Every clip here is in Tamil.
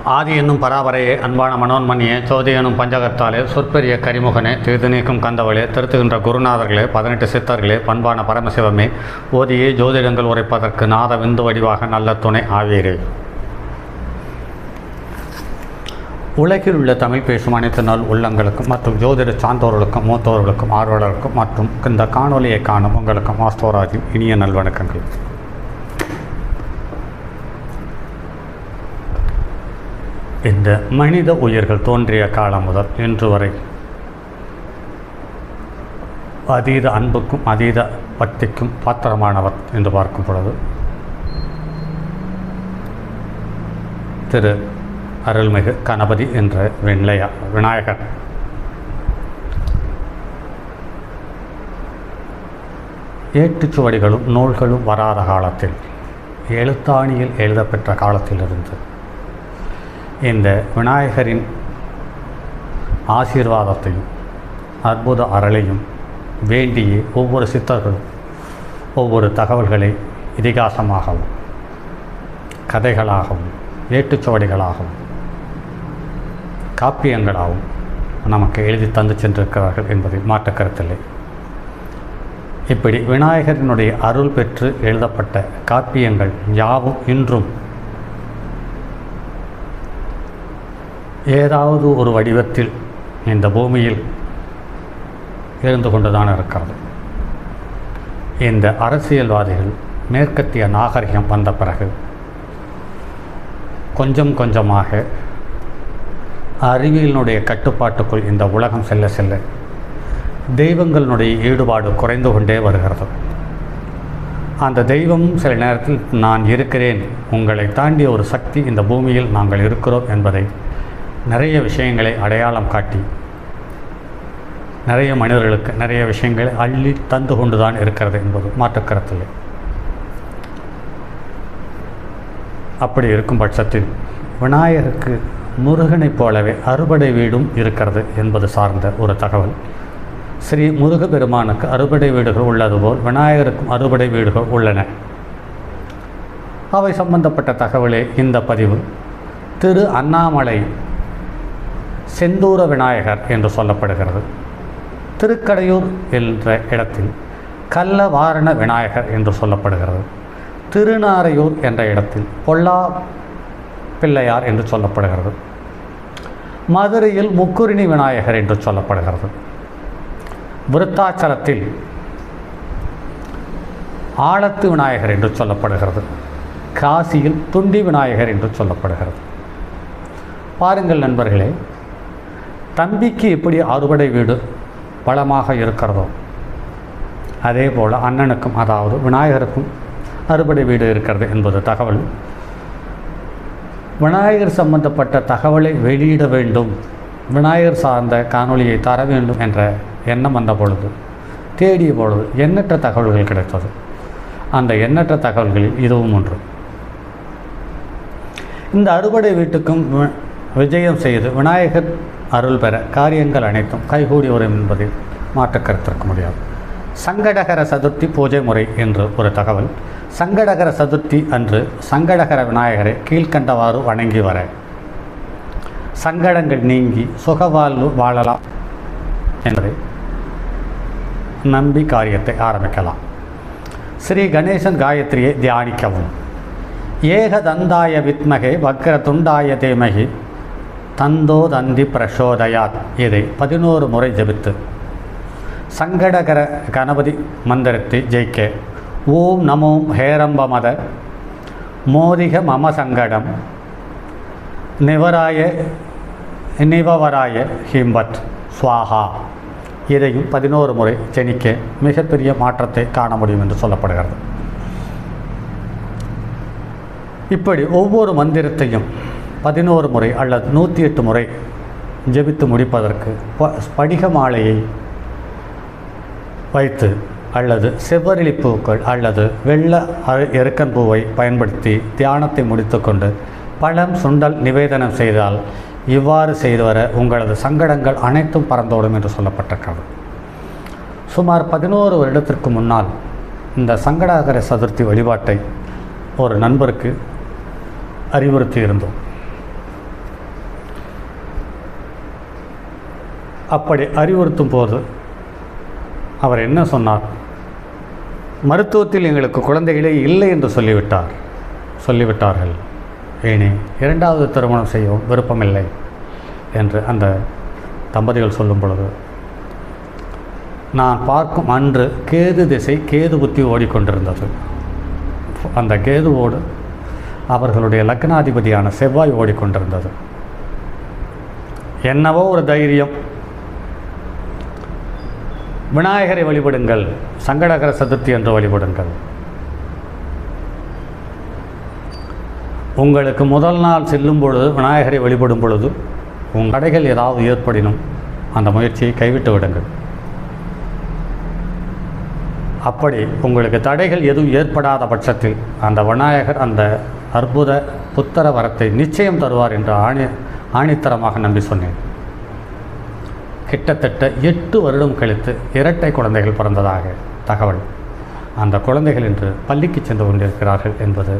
ஆதி என்னும் பராபரையே அன்பான மனோன்மணியே சோதி எனும் பஞ்சகத்தாலே சொற்பெரிய கரிமுகனே தீது நீக்கும் கந்தவளே திருத்துகின்ற குருநாதர்களே 18 சித்தர்களே பண்பான பரமசிவமே ஓதியே ஜோதிடங்கள் உரைப்பதற்கு நாத விந்து வடிவாக நல்ல துணை ஆவீரே. உலகில் உள்ள தமிழ் பேசும் அனைத்து நாள் உள்ளங்களுக்கும் மற்றும் ஜோதிட சான்றோர்களுக்கும் மூத்தோர்களுக்கும் ஆர்வலர்களுக்கும் மற்றும் இந்த காணொலியை காணும் உங்களுக்கும் ஆஸ்தோராஜின் இனிய நல்வணக்கங்கள். இந்த மனித உயிர்கள் தோன்றிய காலம் முதல் இன்று வரை அதீத அன்புக்கும் அதீத பக்திக்கும் பாத்திரமானவர் என்று பார்க்கும் பொழுது திரு அருள்மிகு கணபதி என்ற விநாயகர் ஏட்டுச்சுவடிகளும் நூல்களும் வராத காலத்தில் எழுத்தாணியில் எழுதப்பெற்ற காலத்திலிருந்து இந்த விநாயகரின் ஆசீர்வாதத்தையும் அற்புத அருளையும் வேண்டியே ஒவ்வொரு சித்தர்களும் ஒவ்வொரு தகவல்களை இதிகாசமாகவும் கதைகளாகவும் ஏட்டுச்சுவடிகளாகவும் காப்பியங்களாகவும் நமக்கு எழுதி தந்து சென்றிருக்கிறார்கள் என்பதில் மாற்று கருத்தில்லை. இப்படி விநாயகரினுடைய அருள் பெற்று எழுதப்பட்ட காப்பியங்கள் யாவும் இன்றும் ஏதாவது ஒரு வடிவத்தில் இந்த பூமியில் இருந்து கொண்டுதான் இருக்கிறது. இந்த அரசியல்வாதிகள் மேற்கத்திய நாகரிகம் வந்த பிறகு கொஞ்சம் கொஞ்சமாக அறிவியலினுடைய கட்டுப்பாட்டுக்குள் இந்த உலகம் செல்ல செல்ல தெய்வங்களினுடைய ஈடுபாடு குறைந்து கொண்டே வருகிறது. அந்த தெய்வம் சில நேரத்தில் நான் இருக்கிறேன், உங்களை தாண்டிய ஒரு சக்தி இந்த பூமியில் நாங்கள் இருக்கிறோம் என்பதை நிறைய விஷயங்களை அடையாளம் காட்டி நிறைய மனிதர்களுக்கு நிறைய விஷயங்களை அள்ளி தந்து கொண்டுதான் இருக்கிறது என்பது மாற்றுக்கருத்தில்லை. அப்படி இருக்கும் பட்சத்தில் விநாயகருக்கு முருகனைப் போலவே அறுபடை வீடும் இருக்கிறது என்பது சார்ந்த ஒரு தகவல். ஸ்ரீ முருகப்பெருமானுக்கு அறுபடை வீடுகள் உள்ளது போல் விநாயகருக்கும் அறுபடை வீடுகள் உள்ளன. அவை சம்பந்தப்பட்ட தகவலே இந்த பதிவு. திரு அண்ணாமலை செந்தூர விநாயகர் என்று சொல்லப்படுகிறது. திருக்கடையூர் என்ற இடத்தில் கள்ளவாரண விநாயகர் என்று சொல்லப்படுகிறது. திருநாரையூர் என்ற இடத்தில் பொல்லா பிள்ளையார் என்று சொல்லப்படுகிறது. மதுரையில் முக்குரிணி விநாயகர் என்று சொல்லப்படுகிறது. விருத்தாச்சலத்தில் ஆழத்து விநாயகர் என்று சொல்லப்படுகிறது. காசியில் துண்டி விநாயகர் என்று சொல்லப்படுகிறது. பாருங்கள் நண்பர்களே, தம்பிக்கு எப்படி அறுபடை வீடு பலமாக இருக்கிறதோ அதே போல் அண்ணனுக்கும் அதாவது விநாயகருக்கும் அறுபடை வீடு இருக்கிறது என்பது தகவல். விநாயகர் சம்பந்தப்பட்ட தகவலை வெளியிட வேண்டும், விநாயகர் சார்ந்த காணொளியை தர வேண்டும் என்ற எண்ணம் வந்த பொழுது தேடிய பொழுது எண்ணற்ற தகவல்கள் கிடைத்தது. அந்த எண்ணற்ற தகவல்களில் இதுவும் ஒன்று. இந்த அறுபடை வீட்டுக்கும் விஜயம் செய்து விநாயகர் அருள் பெற காரியங்கள் அனைத்தும் கைகூடி வரும் என்பதில் மாற்று கருத்திருக்க முடியாது. சங்கடகர சதுர்த்தி பூஜை முறை என்று ஒரு தகவல். சங்கடகர சதுர்த்தி அன்று சங்கடகர விநாயகரை கீழ்கண்டவாறு வணங்கி வர சங்கடங்கள் நீங்கி சுகவாழ்வு வாழலாம் என்பதை நம்பி காரியத்தை ஆரம்பிக்கலாம். ஸ்ரீ கணேசன் காயத்ரியை தியானிக்கவும். ஏகதந்தாய வித்மகே வக்ரதுண்டாய தேமகி தந்தோ தந்தி பிரசோதயாத் இதை 11 முறை ஜபித்து சங்கடகர கணபதி மந்திரத்தை ஜெயிக்க ஓம் நமோ ஹேரம்பமத மோதிக மம சங்கடம் நிவவராய ஹிம்பத் ஸ்வாஹா இதையும் 11 முறை ஜெனிக்க மிகப்பெரிய மாற்றத்தை காண முடியும் என்று சொல்லப்படுகிறது. இப்படி ஒவ்வொரு மந்திரத்தையும் 11 முறை அல்லது 108 முறை ஜெபித்து முடிப்பதற்கு ஸ்படிக மாலையை வைத்து அல்லது செவ்வரளி பூக்கள் அல்லது வெள்ள எருக்கன் பூவை பயன்படுத்தி தியானத்தை முடித்துக்கொண்டு பழம் சுண்டல் நிவேதனம் செய்தால் இவ்வாறு செய்து வர உங்களது சங்கடங்கள் அனைத்தும் பறந்தோடும் என்று சொல்லப்பட்டிருக்கிறது. சுமார் 11 வருடத்திற்கு முன்னால் இந்த சங்கடாகர சதுர்த்தி வழிபாட்டை ஒரு நண்பருக்கு அறிவுறுத்தி இருந்தோம். அப்படி அறிவுறுத்தும் போது அவர் என்ன சொன்னார்? மருத்துவத்தில் எங்களுக்கு குழந்தைகளே இல்லை என்று சொல்லிவிட்டார்கள். இனி இரண்டாவது திருமணம் செய்யவும் விருப்பமில்லை என்று அந்த தம்பதிகள் சொல்லும் பொழுது, நான் பார்க்கும் அன்று கேது திசை, கேது புத்தி ஓடிக்கொண்டிருந்தது. அந்த கேதுவோடு அவர்களுடைய லக்னாதிபதியான செவ்வாய் ஓடிக்கொண்டிருந்தது. என்னவோ ஒரு தைரியம், விநாயகரை வழிபடுங்கள், சங்கடகர சதுர்த்தி என்று வழிபடுங்கள். உங்களுக்கு முதல் நாள் செல்லும் பொழுது விநாயகரை வழிபடும் பொழுது உங்கள் தடைகள் ஏதாவது ஏற்படினும் அந்த முயற்சியை கைவிட்டு விடுங்கள். அப்படி உங்களுக்கு தடைகள் எதுவும் ஏற்படாத பட்சத்தில் அந்த விநாயகர் அந்த அற்புத புத்திர வரத்தை நிச்சயம் தருவார் என்று ஆணித்தரமாக நம்பி சொன்னேன். கிட்டத்தட்ட 8 வருடம் கழித்து இரட்டை குழந்தைகள் பிறந்ததாக தகவல். அந்த குழந்தைகள் இன்று பள்ளிக்கு சென்று கொண்டிருக்கிறார்கள் என்பது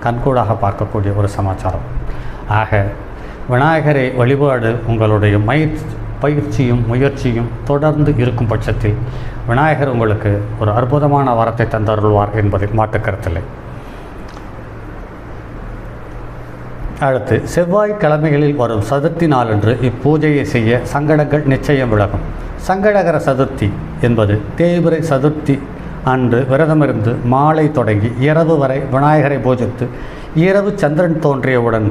கண்கூடாக பார்க்கக்கூடிய ஒரு சமாச்சாரம். ஆக விநாயகரை வழிபாடு உங்களுடைய பயிற்சியும் முயற்சியும் தொடர்ந்து இருக்கும் பட்சத்தில் விநாயகர் உங்களுக்கு ஒரு அற்புதமான வரத்தை தந்தருள்வார் என்பதில் மாற்றுக்கருத்தில்லை. அடுத்து, செவ்வாய்க்கிழமைகளில் வரும் சதுர்த்தி நாளன்று இப்பூஜையை செய்ய சங்கடங்கள் நிச்சயம் விலகும். சங்கடகர சதுர்த்தி என்பது தேய்பிறை சதுர்த்தி அன்று விரதமிருந்து மாலை தொடங்கி இரவு வரை விநாயகரை பூஜித்து இரவு சந்திரன் தோன்றியவுடன்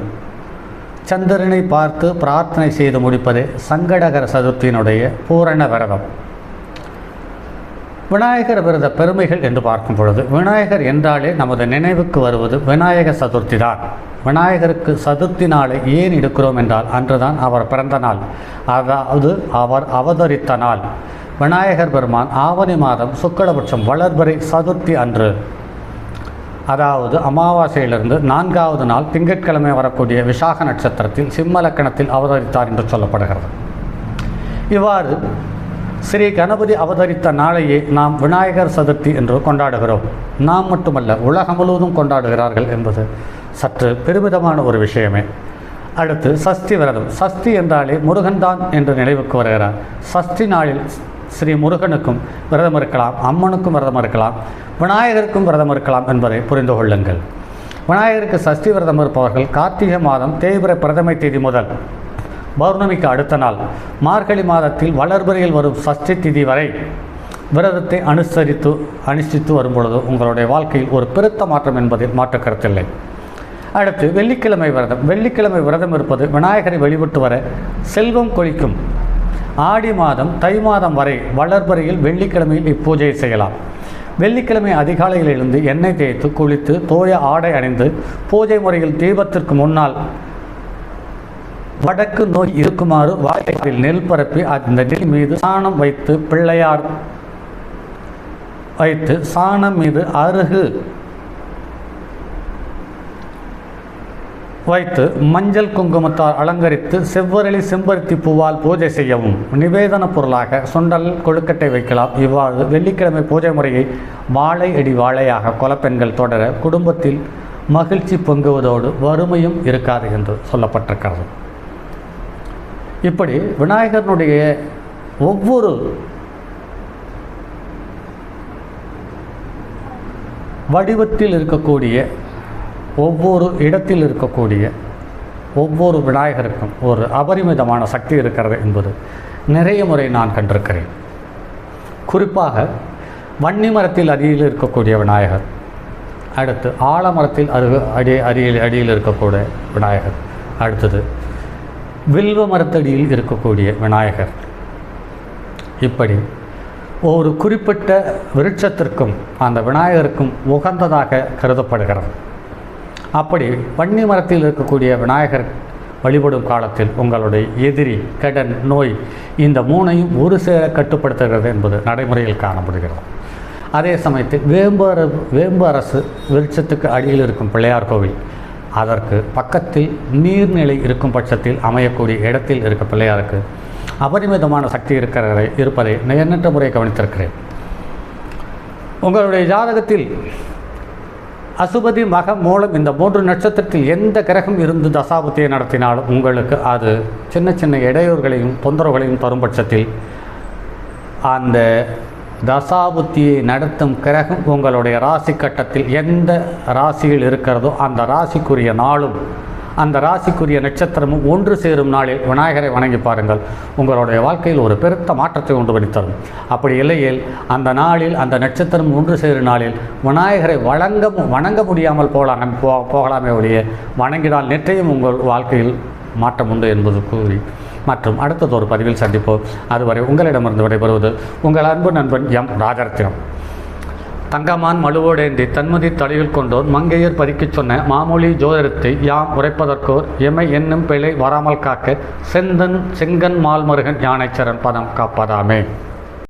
சந்திரனை பார்த்து பிரார்த்தனை செய்து முடிப்பதே சங்கடகர சதுர்த்தியினுடைய பூரண விரதம். விநாயகர் விரத பெருமைகள் என்று பார்க்கும் பொழுது, விநாயகர் என்றாலே நமது நினைவுக்கு வருவது விநாயக சதுர்த்தி தான். விநாயகருக்கு சதுர்த்தி நாளை ஏன் எடுக்கிறோம் என்றால், அன்றுதான் அவர் பிறந்த நாள், அதாவது அவர் அவதரித்த நாள். விநாயகர் பெருமான் ஆவணி மாதம் சுக்லபட்சம் வளர்பிறை சதுர்த்தி அன்று, அதாவது அமாவாசையிலிருந்து 4வது நாள் திங்கட்கிழமை வரக்கூடிய விசாக நட்சத்திரத்தில் சிம்ம லக்கணத்தில் அவதரித்தார் என்று சொல்லப்படுகிறது. இவ்வாறு ஸ்ரீ கணபதி அவதரித்த நாளையே நாம் விநாயகர் சதுர்த்தி என்று கொண்டாடுகிறோம். நாம் மட்டுமல்ல, உலகம் முழுவதும் கொண்டாடுகிறார்கள் என்பது சற்று பெருமிதமான ஒரு விஷயமே. அடுத்து, சஷ்டி விரதம். சஷ்டி என்றாலே முருகன்தான் என்று நினைவுக்கு வருகிறார். சஷ்டி நாளில் ஸ்ரீ முருகனுக்கும் விரதம் இருக்கலாம், அம்மனுக்கும் விரதம் இருக்கலாம், விநாயகருக்கும் விரதம் இருக்கலாம் என்பதை புரிந்து கொள்ளுங்கள். விநாயகருக்கு சஷ்டி விரதம் இருப்பவர்கள் கார்த்திகை மாதம் தேய்பிறை பிரதமை தேதி முதல் பௌர்ணமிக்கு அடுத்த நாள் மார்கழி மாதத்தில் வளர்பிறையில் வரும் சஷ்டி திதி வரை விரதத்தை அனுஷ்டித்து வரும்பொழுது உங்களுடைய வாழ்க்கையில் ஒரு பெருத்த மாற்றம் என்பதில் மாற்று கருத்தில்லை. அடுத்து, வெள்ளிக்கிழமை விரதம். வெள்ளிக்கிழமை விரதம் இருப்பது விநாயகரை வழிபட்டு வர செல்வம் கொளிக்கும். ஆடி மாதம் தை மாதம் வரை வளர்பிறையில் வெள்ளிக்கிழமையில் இப்பூஜையை செய்யலாம். வெள்ளிக்கிழமை அதிகாலையில் எழுந்து எண்ணெய் தேய்த்து குளித்து தோய ஆடை அணிந்து பூஜை முறையில் தீபத்திற்கு முன்னால் வடக்கு நோய் இருக்குமாறு வாயில் நெல் பரப்பி அந்த நெல் மீது சாணம் வைத்து பிள்ளையார் வைத்து சாணம் மீது அருகு வைத்து மஞ்சள் குங்குமத்தால் அலங்கரித்து செவ்வரளி செம்பருத்தி பூவால் பூஜை செய்யவும். நிவேதன பொருளாக சுண்டல் கொழுக்கட்டை வைக்கலாம். இவ்வாறு வெள்ளிக்கிழமை பூஜை முறையை வாழை அடி வாழையாக கொலப்பெண்கள் தொடர குடும்பத்தில் மகிழ்ச்சி பொங்குவதோடு வறுமையும் இருக்காது என்று சொல்லப்பட்டிருக்கிறது. இப்படி விநாயகனுடைய ஒவ்வொரு வடிவத்தில் இருக்கக்கூடிய, ஒவ்வொரு இடத்தில் இருக்கக்கூடிய ஒவ்வொரு விநாயகருக்கும் ஒரு அபரிமிதமான சக்தி இருக்கிறது என்பது நிறைய முறை நான் கண்டிருக்கிறேன். குறிப்பாக வன்னி மரத்தில் அடியில் இருக்கக்கூடிய விநாயகர், அடுத்து ஆலமரத்தில் அடியில் இருக்கக்கூடிய விநாயகர், அடுத்தது வில்வ மரத்தடியில் இருக்கக்கூடிய விநாயகர். இப்படி ஒரு குறிப்பிட்ட விருட்சத்திற்கும் அந்த விநாயகருக்கும் உகந்ததாக கருதப்படுகிறது. அப்படி வன்னி மரத்தில் இருக்கக்கூடிய விநாயகர் வழிபடும் காலத்தில் உங்களுடைய எதிரி, கடன், நோய் இந்த 3ஐயும் ஒரு சேர கட்டுப்படுத்துகிறது என்பது நடைமுறையில் காணப்படுகிறது. அதே சமயத்தில் வேம்பு அரசு விருட்சத்துக்கு அடியில் இருக்கும் பிள்ளையார் கோவில், அதற்கு பக்கத்தில் நீர்நிலை இருக்கும் பட்சத்தில் அமையக்கூடிய இடத்தில் இருக்க பிள்ளையாருக்கு அபரிமிதமான சக்தி இருப்பதை எண்ணற்ற முறை கவனித்திருக்கிறேன். உங்களுடைய ஜாதகத்தில் அசுபதி மக மூலம் இந்த 3 நட்சத்திரத்தில் எந்த கிரகம் இருந்து தசாபுத்தியை நடத்தினாலும் உங்களுக்கு அது சின்ன சின்ன இடையூறுகளையும் தொந்தரவுகளையும் தரும் பட்சத்தில் அந்த தசாபுத்தியை நடத்தும் கிரகம் உங்களுடைய ராசி கட்டத்தில் எந்த ராசியில் இருக்கிறதோ அந்த ராசிக்குரிய நாளும் அந்த ராசிக்குரிய நட்சத்திரமும் ஒன்று சேரும் நாளில் விநாயகரை வணங்கி பாருங்கள். உங்களுடைய வாழ்க்கையில் ஒரு பெருத்த மாற்றத்தை உண்டு பண்ணி தரும். அப்படி இல்லையில் அந்த நாளில் அந்த நட்சத்திரம் ஒன்று சேரும் நாளில் விநாயகரை வணங்க முடியாமல் போகலாமே ஒழிய வணங்கினால் நிச்சயம் உங்கள் வாழ்க்கையில் மாற்றம் உண்டு என்பது கூறி மற்றும் அடுத்தது ஒரு பதிவில் சந்திப்போம். அதுவரை உங்களிடமிருந்து விடைபெறுவது உங்கள் அன்பு நண்பன் எம் ராஜரத்தினம். தங்கமான் மழுவோடேந்தி தன்மதி தலையில் கொண்டோர் மங்கையர் பறிக்கச் சொன்ன மாமொழி ஜோதிடத்தை யாம் உரைப்பதற்கோர் எமை என்னும் பிழை வராமல் காக்க செங்கன் மால்மருகன் யானைச்சரன் பதம் காப்பதாமே.